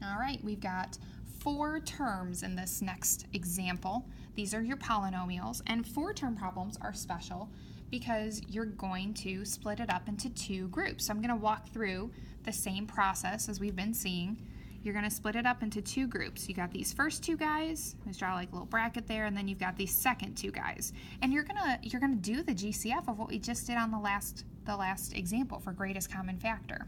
All right, we've got 4 terms in this next example. These are your polynomials, and 4-term problems are special because you're going to split it up into 2 groups. So I'm going to walk through the same process as we've been seeing. You're going to split it up into 2 groups. You got these first 2 guys. Let's draw like a little bracket there, and then you've got these second 2 guys. And you're gonna do the GCF of what we just did on the last example for greatest common factor.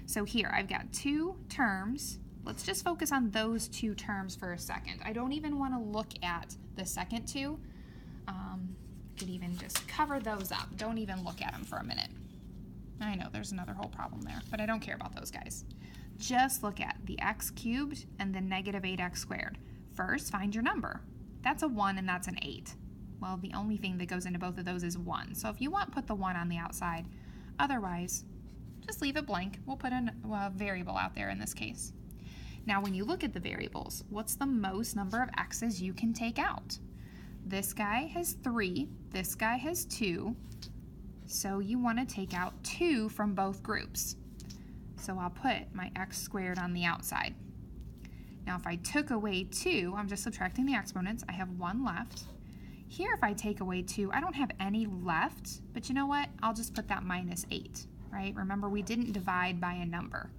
So here I've got 2 terms. Let's just focus on those 2 terms for a second. I don't even want to look at the second 2. Could even just cover those up. Don't even look at them for a minute. I know there's another whole problem there, but I don't care about those guys. Just look at the x cubed and the negative 8x squared. First, find your number. That's a 1 and that's an 8. Well, the only thing that goes into both of those is 1. So if you want, put the 1 on the outside. Otherwise, just leave it blank. We'll put a variable out there in this case. Now, when you look at the variables, what's the most number of x's you can take out? This guy has 3, this guy has 2, so you want to take out 2 from both groups. So I'll put my x squared on the outside. Now if I took away 2, I'm just subtracting the exponents, I have 1 left. Here if I take away 2, I don't have any left, but you know what? I'll just put that minus 8, right? Remember, we didn't divide by a number.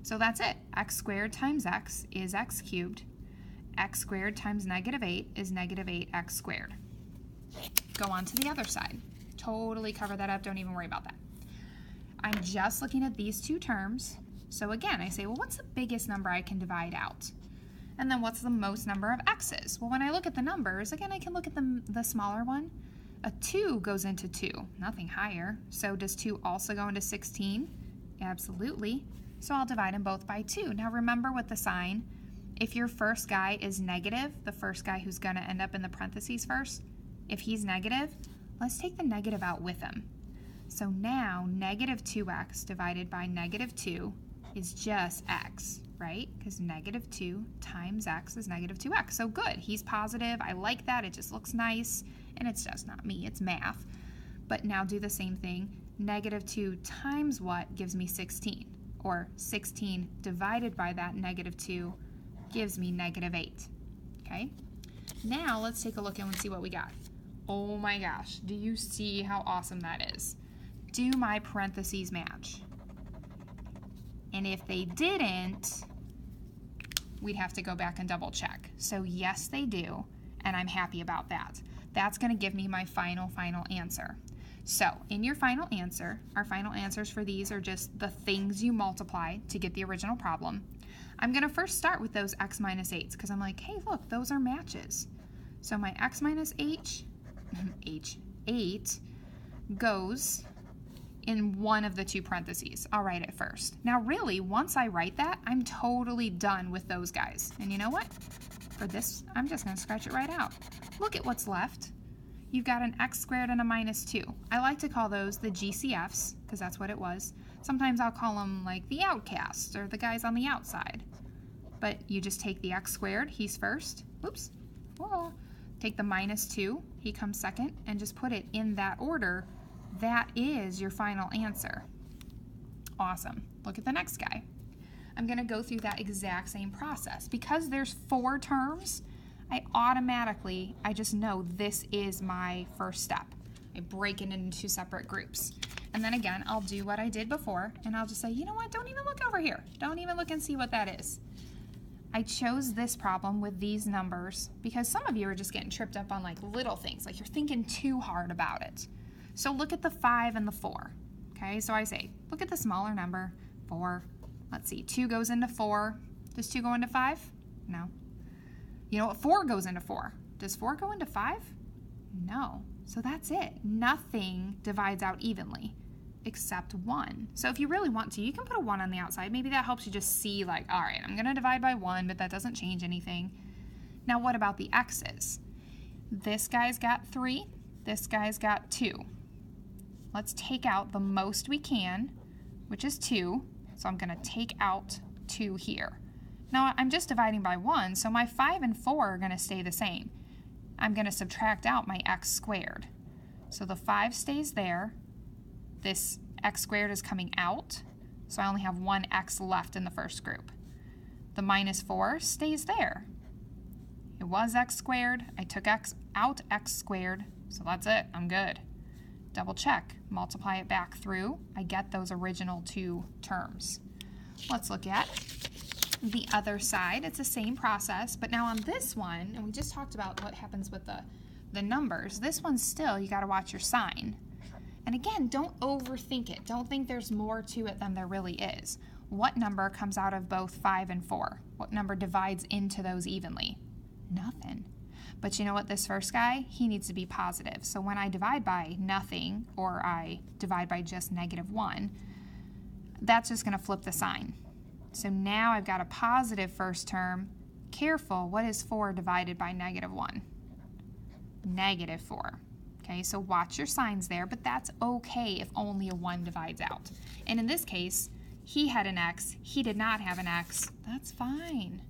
So that's it. X squared times x is x cubed. X squared times negative 8 is negative 8x squared. Go on to the other side. Totally cover that up. Don't even worry about that. I'm just looking at these 2 terms. So again, I say, well, what's the biggest number I can divide out? And then what's the most number of x's? Well, when I look at the numbers, again, I can look at the smaller one. A 2 goes into 2, nothing higher. So does 2 also go into 16? Absolutely. So I'll divide them both by 2. Now remember with the sign, if your first guy is negative, the first guy who's going to end up in the parentheses first, if he's negative, let's take the negative out with him. So now negative 2x divided by negative 2 is just x, right? Because negative 2 times x is negative 2x. So good, he's positive. I like that. It just looks nice. And it's just not me, it's math. But now do the same thing. Negative 2 times what gives me 16? Or 16 divided by that negative 2 gives me negative 8. Okay? Now let's take a look and see what we got. Oh my gosh, do you see how awesome that is? Do my parentheses match? And if they didn't, we'd have to go back and double check. So yes, they do, and I'm happy about that. That's going to give me my final answer. So in your final answer, our final answers for these are just the things you multiply to get the original problem. I'm going to first start with those x minus 8s because I'm like, hey, look, those are matches. So my x minus 8 goes in one of the 2 parentheses. I'll write it first. Now really, once I write that, I'm totally done with those guys. And you know what? For this, I'm just going to scratch it right out. Look at what's left. You've got an x squared and a minus 2. I like to call those the GCFs because that's what it was. Sometimes I'll call them like the outcasts or the guys on the outside. But you just take the x squared, he's first. Oops. Whoa. Take the minus 2, he comes second, and just put it in that order. That is your final answer. Awesome. Look at the next guy. I'm going to go through that exact same process. Because there's 4 terms, I just know this is my first step. I break it into 2 separate groups. And then again, I'll do what I did before, and I'll just say, you know what, don't even look over here. Don't even look and see what that is. I chose this problem with these numbers because some of you are just getting tripped up on like little things, like you're thinking too hard about it. So look at the 5 and the 4. Okay, so I say, look at the smaller number, 4. Let's see, 2 goes into 4. Does 2 go into 5? No. You know what, 4 goes into 4. Does 4 go into 5? No. So that's it. Nothing divides out evenly except 1. So if you really want to, you can put a 1 on the outside. Maybe that helps you just see like, all right, I'm going to divide by 1, but that doesn't change anything. Now what about the x's? This guy's got 3. This guy's got 2. Let's take out the most we can, which is 2. So I'm going to take out 2 here. Now I'm just dividing by 1, so my 5 and 4 are going to stay the same. I'm going to subtract out my x squared. So the 5 stays there. This x squared is coming out, so I only have 1 x left in the first group. The minus 4 stays there. It was x squared. I took x out, x squared, so that's it. I'm good. Double check. Multiply it back through. I get those original 2 terms. Let's look at the other side. It's the same process, but now on this one, and we just talked about what happens with the numbers, this one still, you got to watch your sign. And again, don't overthink it. Don't think there's more to it than there really is. What number comes out of both 5 and 4? What number divides into those evenly? Nothing. But you know what, this first guy, he needs to be positive. So when I divide by nothing, or I divide by just -1, that's just going to flip the sign. So now I've got a positive first term. Careful, what is 4 divided by -1? -4. Okay, so watch your signs there, but that's okay if only a 1 divides out. And in this case, he had an x, he did not have an x. That's fine.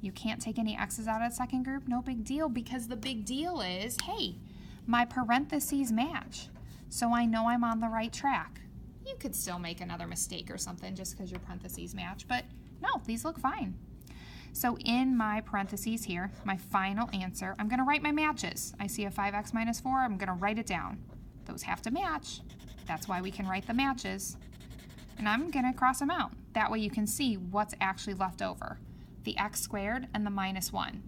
You can't take any x's out of the second group, no big deal, because the big deal is, hey, my parentheses match, so I know I'm on the right track. You could still make another mistake or something just because your parentheses match, but no, these look fine. So in my parentheses here, my final answer, I'm going to write my matches. I see a 5x minus 4, I'm going to write it down. Those have to match. That's why we can write the matches. And I'm going to cross them out. That way you can see what's actually left over. The x squared and the -1.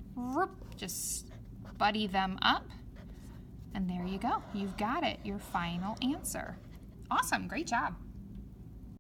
Just buddy them up. And there you go. You've got it, your final answer. Awesome, great job.